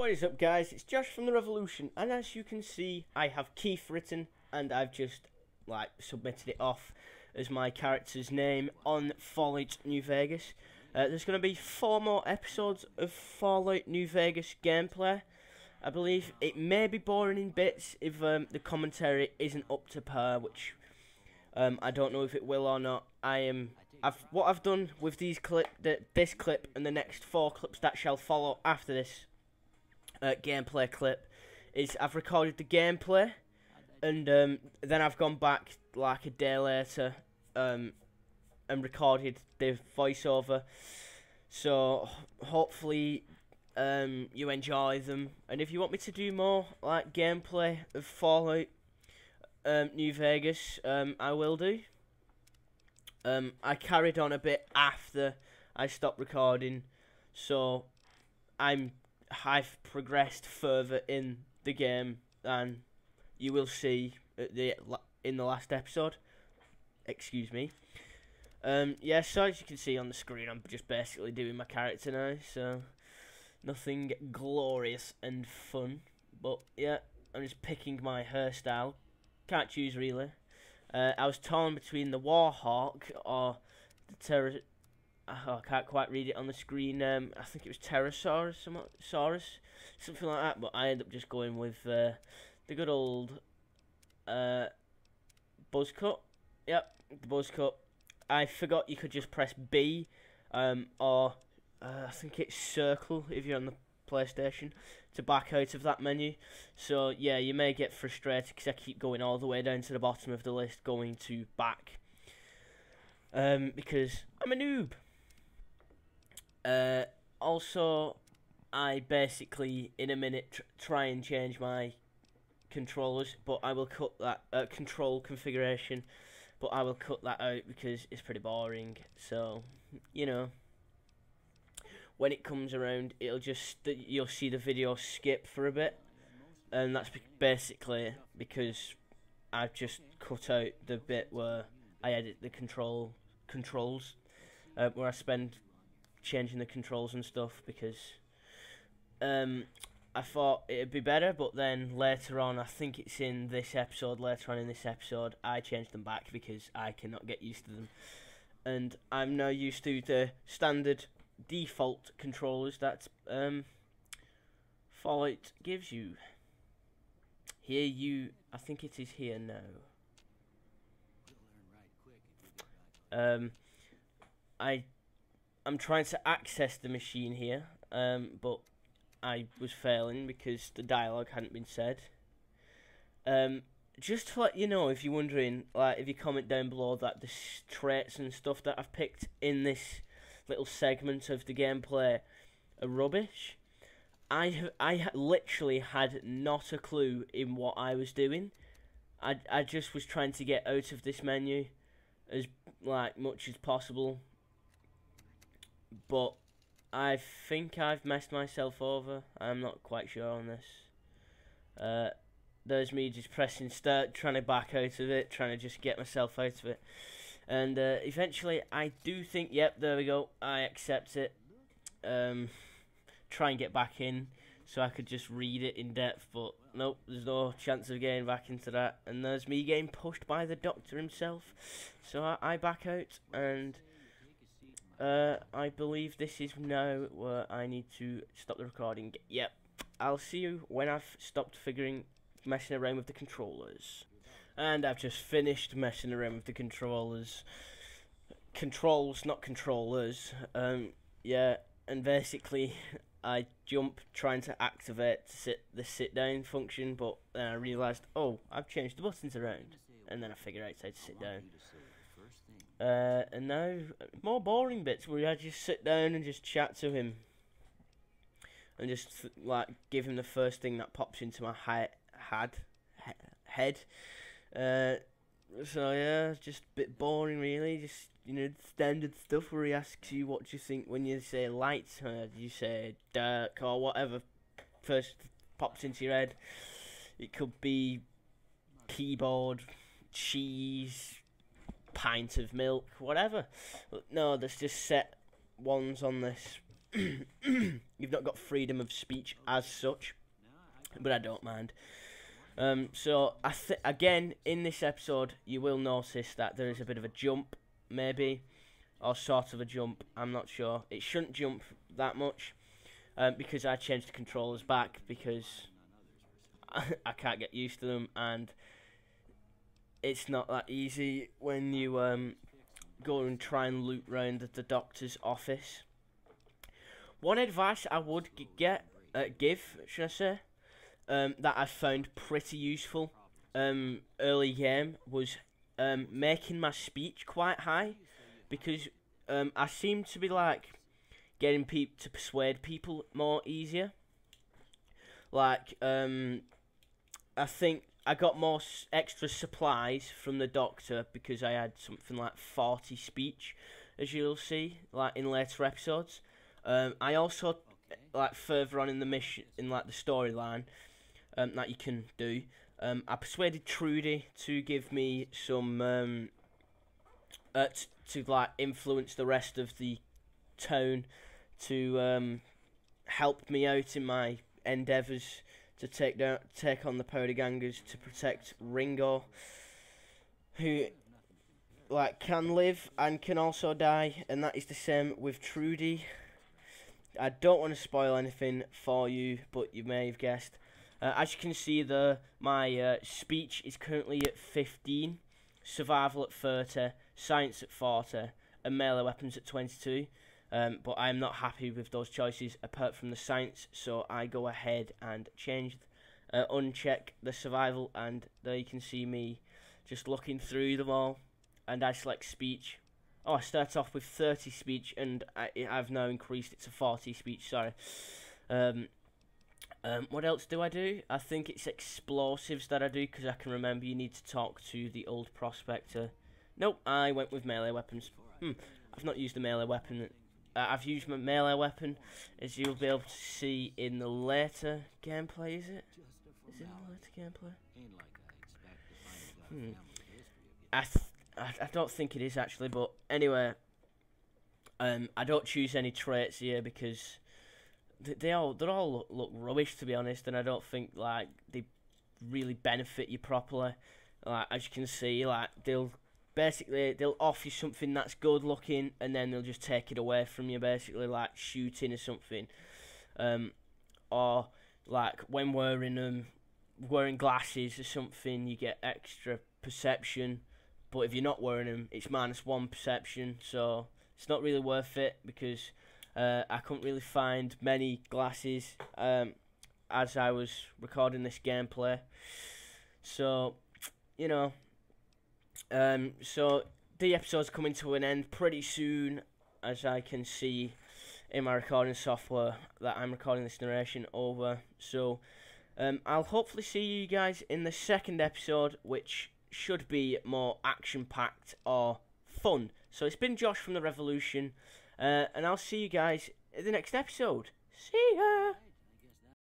What is up, guys? It's Josh from The Revolution, and as you can see, I have Keith written, and I've just submitted it off as my character's name on Fallout New Vegas. There's going to be 4 more episodes of Fallout New Vegas gameplay. I believe it may be boring in bits if the commentary isn't up to par, which I don't know if it will or not. What I've done with this clip and the next 4 clips that shall follow after this gameplay clip is I've recorded the gameplay, and then I've gone back like a day later and recorded the voiceover. So hopefully you enjoy them, and if you want me to do more like gameplay of Fallout New Vegas, I will do. I carried on a bit after I stopped recording, so I've progressed further in the game than you will see in the last episode. Excuse me. Yeah, so as you can see on the screen, I'm just basically doing my character now, so nothing glorious and fun. But yeah, I'm just picking my hairstyle. Can't choose really. I was torn between the Warhawk or the I can't quite read it on the screen. I think it was Pterosaurus, something like that. But I ended up just going with the good old Buzzcut. Yep, the Buzzcut. I forgot you could just press B, or I think it's circle if you're on the PlayStation to back out of that menu. So yeah, you may get frustrated because I keep going all the way down to the bottom of the list, going to back. Because I'm a noob. Also, I basically in a minute try and change my controllers, but I will cut that control configuration, but I will cut that out because it's pretty boring. So you know, when it comes around, you'll see the video skip for a bit, and that's basically because I've just cut out the bit where I edit the controls, where I spend changing the controls and stuff, because I thought it'd be better, but then later on, I think it's in this episode, I changed them back because I cannot get used to them, and I'm now used to the standard default controllers that Fallout gives you. I think it is here now. I'm trying to access the machine here, but I was failing because the dialogue hadn't been said. Just to let you know, if you're wondering, like, if you comment down below that the traits and stuff that I've picked in this little segment of the gameplay are rubbish. I literally had not a clue in what I was doing. I just was trying to get out of this menu as much as possible, but I think I've messed myself over. I'm not quite sure on this. There's me just pressing start, trying to back out of it, trying to just get myself out of it. And eventually, I do think, yep, there we go, I accept it. Try and get back in so I could just read it in depth, but nope, there's no chance of getting back into that. And there's me getting pushed by the doctor himself. So I back out, and I believe this is now where I need to stop the recording. Yep, I'll see you when I've stopped messing around with the controllers. And I've just finished messing around with the controllers. Controls, not controllers. Yeah, and basically I jump trying to activate the sit down function, but then I realised, oh, I've changed the buttons around, and then I figure out how to sit down. And now more boring bits where I just sit down and just chat to him, and just give him the first thing that pops into my head. So yeah, it's just a bit boring really, just, you know, standard stuff where he asks you what you think when you say light, you say dark, or whatever first pops into your head. It could be keyboard, cheese, pint of milk, whatever. But no, there's just set ones on this you've not got freedom of speech as such, but I don't mind. So again, in this episode, you will notice that there is a bit of a jump, maybe, or sort of a jump. I'm not sure. It shouldn't jump that much, because I changed the controllers back because I can't get used to them, and it's not that easy when you go and try and loot round the doctor's office. One advice I would give, should I say, that I found pretty useful early game was making my speech quite high, because I seem to be like getting people to persuade people more easier. Like I think I got more extra supplies from the doctor because I had something like 40 speech, as you'll see, like in later episodes. I also, like further on in the mission, in like the storyline that you can do, I persuaded Trudy to give me some to like influence the rest of the town to help me out in my endeavours to take on the Powder Gangers to protect Ringo, who like can live and can also die, and that is the same with Trudy. I don't want to spoil anything for you, but you may have guessed. As you can see, my speech is currently at 15, survival at 30, science at 40, and melee weapons at 22. But I'm not happy with those choices apart from the science, so I go ahead and change, uncheck the survival, and there you can see me just looking through them all, and I select speech. Oh, I start off with 30 speech, and I've now increased it to 40 speech, sorry. What else do I do? I think it's explosives that I do, because I can remember you need to talk to the old prospector. Nope, I went with melee weapons. I've not used a melee weapon. I've used my melee weapon, as you'll be able to see in the later gameplay, is it? Is it in the later gameplay? I don't think it is actually, but anyway, I don't choose any traits here because they all look rubbish, to be honest, and I don't think like they really benefit you properly. Like, as you can see, like they'll offer you something that's good looking, and then they'll just take it away from you, basically, like shooting or something. Or like when wearing glasses or something, you get extra perception. But if you're not wearing them, it's -1 perception, so it's not really worth it, because I couldn't really find many glasses as I was recording this gameplay. So, you know, so the episode's coming to an end pretty soon, as I can see in my recording software that I'm recording this narration over. So, I'll hopefully see you guys in the second episode, which should be more action-packed or fun. So it's been Josh from The Revolution, and I'll see you guys in the next episode. See ya!